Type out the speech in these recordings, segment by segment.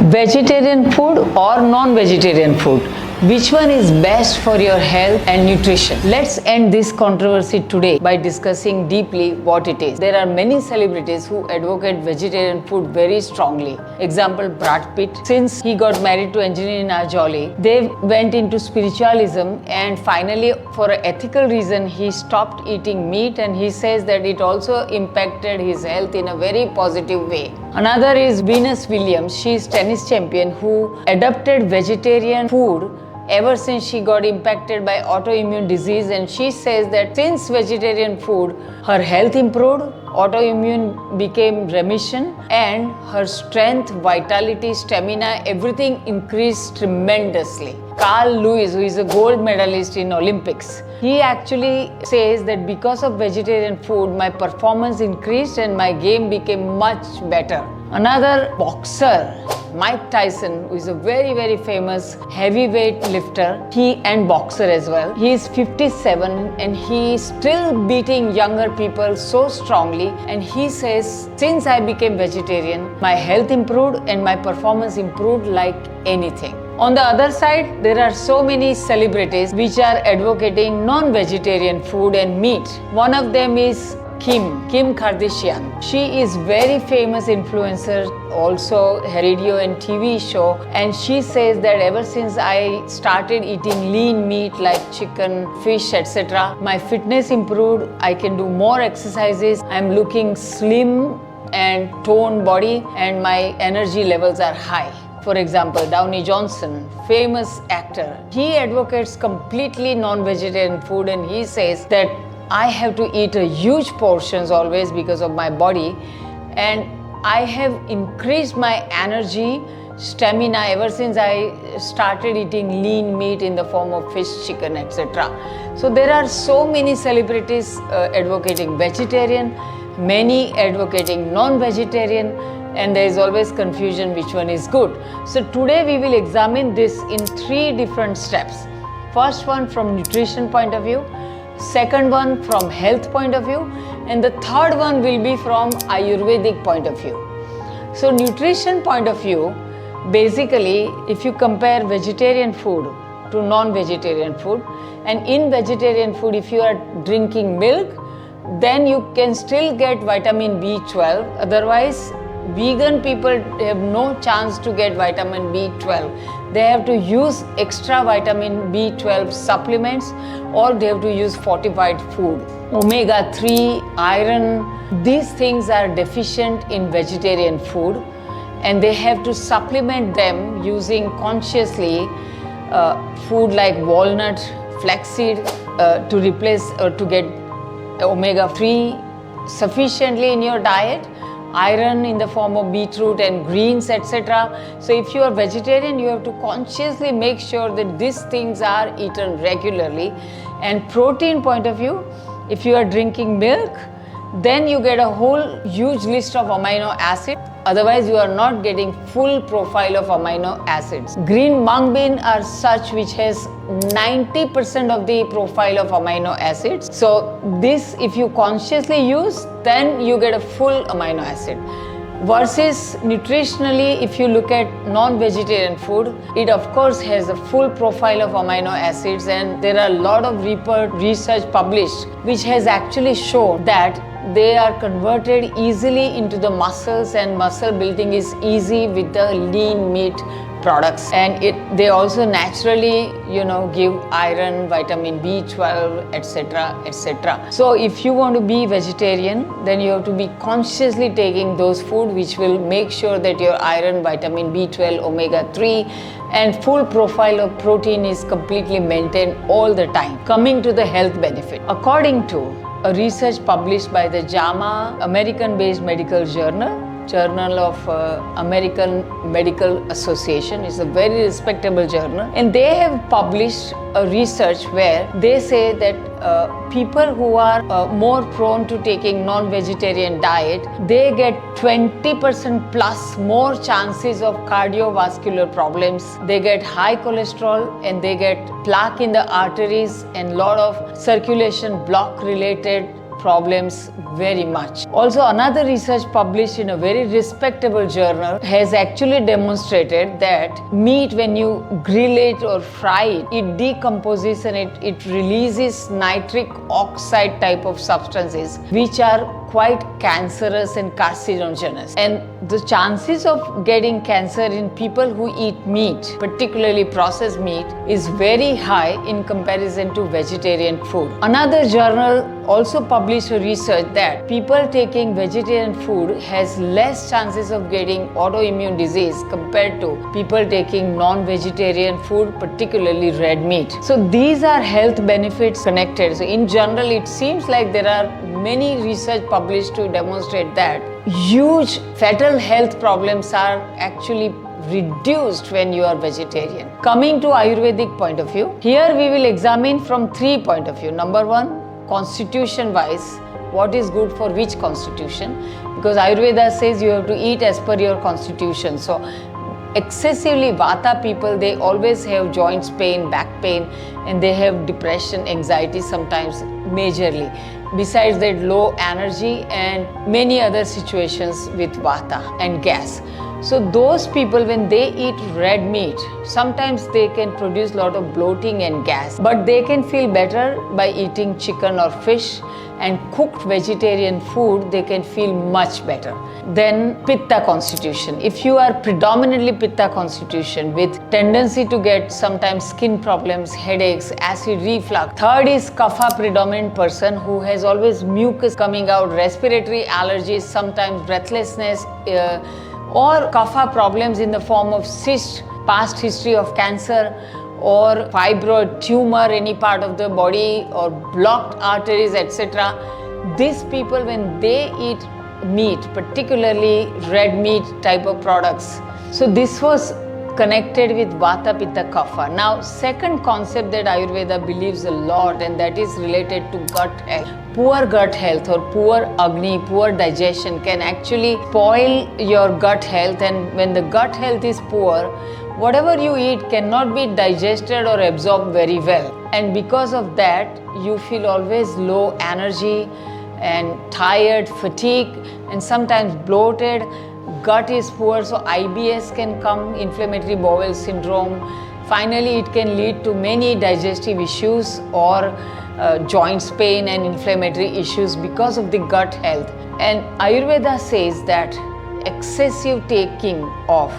Vegetarian food or non-vegetarian food? Which one is best for your health and nutrition? Let's end this controversy today by discussing deeply what it is. There are many celebrities who advocate vegetarian food very strongly. Example, Brad Pitt. Since he got married to Angelina Jolie, they went into spiritualism, and finally, for an ethical reason, he stopped eating meat, and he says that it also impacted his health in a very positive way. Another is Venus Williams. She is tennis champion who adopted vegetarian food ever since she got impacted by autoimmune disease, and she says that since vegetarian food, her health improved, autoimmune became remission, and her strength, vitality, stamina, everything increased tremendously. Carl Lewis, who is a gold medalist in Olympics, he actually says that because of vegetarian food, my performance increased and my game became much better. Another boxer, Mike Tyson, who is a very famous heavyweight lifter, he and boxer as well. He is 57 and he is still beating younger people so strongly, and he says, since I became vegetarian, my health improved and my performance improved like anything. On the other side, there are so many celebrities which are advocating non-vegetarian food and meat. One of them is Kim Kardashian. She is very famous influencer, also her radio and TV show, and she says that ever since I started eating lean meat like chicken, fish, etc., my fitness improved, I can do more exercises, I'm looking slim and toned body, and my energy levels are high. For example, Downey Johnson, famous actor, he advocates completely non-vegetarian food, and he says that I have to eat a huge portions always because of my body, and I have increased my energy, stamina ever since I started eating lean meat in the form of fish, chicken, etc. So there are so many celebrities advocating vegetarian, many advocating non-vegetarian, and there is always confusion which one is good. So today we will examine this in 3 different steps. First one from nutrition point of view, second one from health point of view, and the third one will be from Ayurvedic point of view. So nutrition point of view, basically if you compare vegetarian food to non-vegetarian food, and in vegetarian food if you are drinking milk, then you can still get vitamin B12, otherwise vegan people have no chance to get vitamin B12. They have to use extra vitamin B12 supplements, or they have to use fortified food. Omega-3, iron, these things are deficient in vegetarian food, and they have to supplement them using consciously food like walnut, flaxseed to replace or to get omega-3 sufficiently in your diet, iron in the form of beetroot and greens, etc. So if you are vegetarian, you have to consciously make sure that these things are eaten regularly. And protein point of view, if you are drinking milk, then you get a whole huge list of amino acids. Otherwise, you are not getting full profile of amino acids. Green mung bean are such which has 90% of the profile of amino acids. So this, if you consciously use, then you get a full amino acid. Versus nutritionally, if you look at non-vegetarian food, it of course has a full profile of amino acids, and there are a lot of research published which has actually shown that they are converted easily into the muscles, and muscle building is easy with the lean meat products, and they also naturally give iron, vitamin B12, etc. So if you want to be vegetarian, then you have to be consciously taking those food which will make sure that your iron, vitamin B12, omega-3 and full profile of protein is completely maintained all the time. Coming to the health benefit, according to a research published by the JAMA, American-based medical journal of American Medical Association, is a very respectable journal, and they have published a research where they say that people who are more prone to taking non-vegetarian diet, they get 20% plus more chances of cardiovascular problems. They get high cholesterol, and they get plaque in the arteries and lot of circulation block related problems very much. Also, another research published in a very respectable journal has actually demonstrated that meat, when you grill it or fry it, it decomposes and it releases nitric oxide type of substances which are quite cancerous and carcinogenous. And the chances of getting cancer in people who eat meat, particularly processed meat, is very high in comparison to vegetarian food. Another journal also published a research that people taking vegetarian food has less chances of getting autoimmune disease compared to people taking non-vegetarian food, particularly red meat. So these are health benefits connected. So in general, it seems like there are many research published to demonstrate that huge fatal health problems are actually reduced when you are vegetarian. Coming to Ayurvedic point of view, here we will examine from 3 point of view. Number 1, constitution wise, what is good for which constitution, because Ayurveda says you have to eat as per your constitution. So excessively Vata people, they always have joints pain, back pain, and they have depression, anxiety sometimes majorly. Besides that, low energy and many other situations with Vata and gas. So those people, when they eat red meat, sometimes they can produce a lot of bloating and gas, but they can feel better by eating chicken or fish, and cooked vegetarian food, they can feel much better. Then Pitta constitution. If you are predominantly Pitta constitution with tendency to get sometimes skin problems, headaches, acid reflux. Third is Kapha predominant person who has always mucus coming out, respiratory allergies, sometimes breathlessness, or Kapha problems in the form of cyst, past history of cancer, or fibroid tumor, any part of the body, or blocked arteries, etc. These people, when they eat meat, particularly red meat type of products, so this was connected with Vata, Pitta, Kapha. Now, second concept that Ayurveda believes a lot, and that is related to gut health. Poor gut health or poor Agni, poor digestion can actually spoil your gut health, and when the gut health is poor, whatever you eat cannot be digested or absorbed very well. And because of that, you feel always low energy and tired, fatigue, and sometimes bloated. Gut is poor, so IBS can come, inflammatory bowel syndrome. Finally, it can lead to many digestive issues or joints pain and inflammatory issues because of the gut health. And Ayurveda says that excessive taking of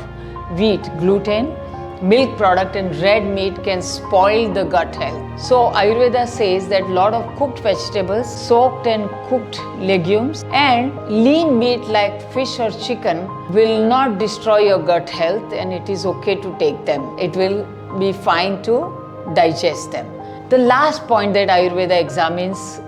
wheat, gluten, milk product and red meat can spoil the gut health. So Ayurveda says that lot of cooked vegetables, soaked and cooked legumes, and lean meat like fish or chicken will not destroy your gut health, and it is okay to take them. It will be fine to digest them. The last point that Ayurveda examines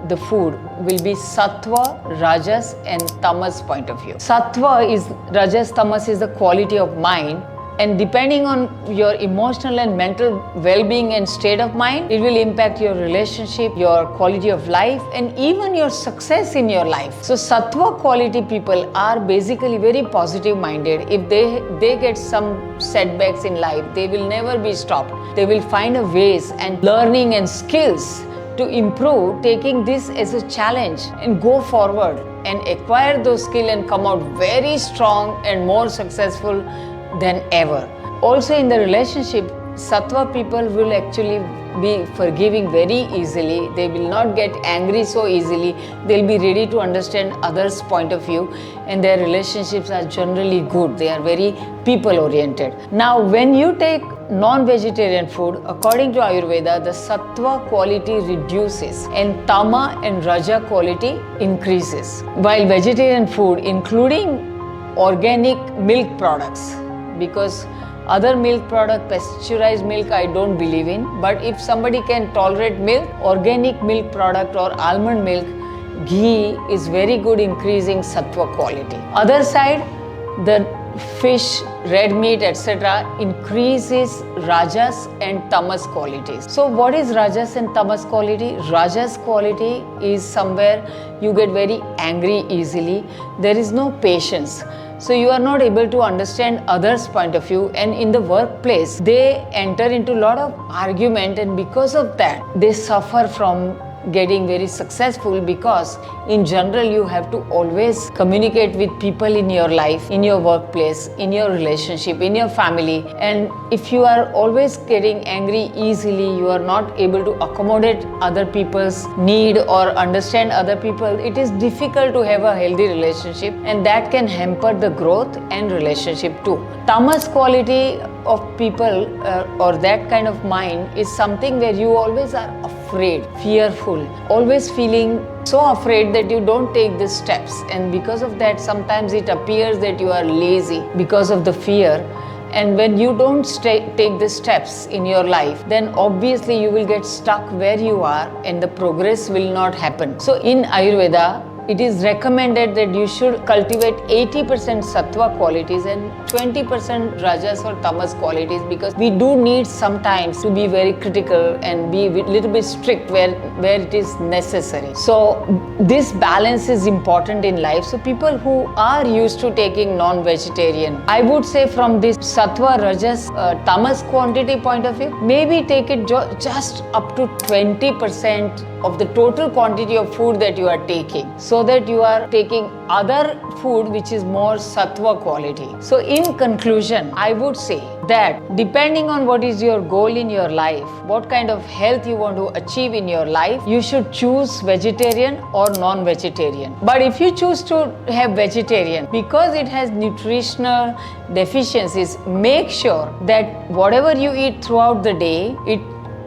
the food will be Sattva, Rajas and Tamas point of view. Sattva is, Rajas, Tamas is the quality of mind, and depending on your emotional and mental well-being and state of mind, it will impact your relationship, your quality of life, and even your success in your life. So Sattva quality people are basically very positive minded. If they get some setbacks in life, they will never be stopped. They will find a ways and learning and skills to improve, taking this as a challenge and go forward and acquire those skills and come out very strong and more successful than ever. Also in the relationship, Sattva people will actually be forgiving very easily. They will not get angry so easily. They'll be ready to understand others' point of view, and their relationships are generally good. They are very people oriented. Now, when you take non-vegetarian food, according to Ayurveda, the Sattva quality reduces and Tama and Raja quality increases. While vegetarian food, including organic milk products, because other milk product, pasteurized milk, I don't believe in. But if somebody can tolerate milk, organic milk product or almond milk, ghee is very good increasing sattva quality. Other side, the fish, red meat, etc. increases rajas and tamas qualities. So what is rajas and tamas quality? Rajas quality is somewhere you get very angry easily. There is no patience. So you are not able to understand others' point of view, and in the workplace, they enter into a lot of argument, and because of that, they suffer from getting very successful, because in general you have to always communicate with people in your life, in your workplace, in your relationship, in your family. And if you are always getting angry easily, you are not able to accommodate other people's need or understand other people, it is difficult to have a healthy relationship, and that can hamper the growth and relationship too. Tamas quality of people or that kind of mind is something where you always are afraid, fearful, always feeling so afraid that you don't take the steps, and because of that sometimes it appears that you are lazy because of the fear. And when you don't take the steps in your life, then obviously you will get stuck where you are and the progress will not happen. So in Ayurveda, it is recommended that you should cultivate 80% sattva qualities and 20% rajas or tamas qualities, because we do need sometimes to be very critical and be a little bit strict where it is necessary. So this balance is important in life. So people who are used to taking non-vegetarian, I would say from this sattva, rajas, tamas quantity point of view, maybe take it just up to 20% of the total quantity of food that you are taking, so that you are taking other food which is more sattva quality. So in conclusion, I would say that depending on what is your goal in your life, what kind of health you want to achieve in your life, you should choose vegetarian or non-vegetarian. But if you choose to have vegetarian because it has nutritional deficiencies, make sure that whatever you eat throughout the day, it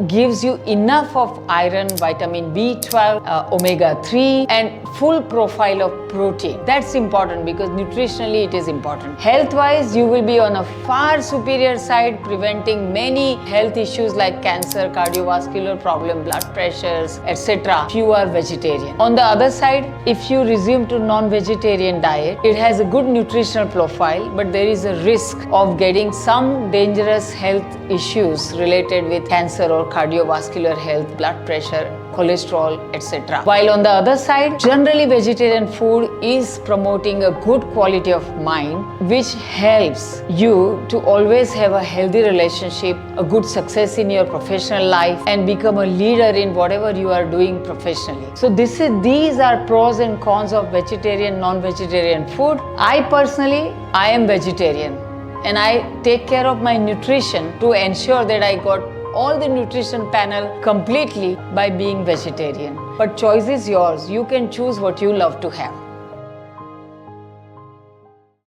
gives you enough of iron, vitamin B12, omega-3 and full profile of protein. That's important because nutritionally it is important. Health-wise, you will be on a far superior side, preventing many health issues like cancer, cardiovascular problem, blood pressures, etc. if you are vegetarian. On the other side, if you resume to non-vegetarian diet, it has a good nutritional profile, but there is a risk of getting some dangerous health issues related with cancer or cardiovascular health, blood pressure, cholesterol, etc. While on the other side, generally vegetarian food is promoting a good quality of mind, which helps you to always have a healthy relationship, a good success in your professional life, and become a leader in whatever you are doing professionally. So these are pros and cons of vegetarian, non-vegetarian food. I am vegetarian, and I take care of my nutrition to ensure that I got all the nutrition panel completely by being vegetarian. But choice is yours. You can choose what you love to have.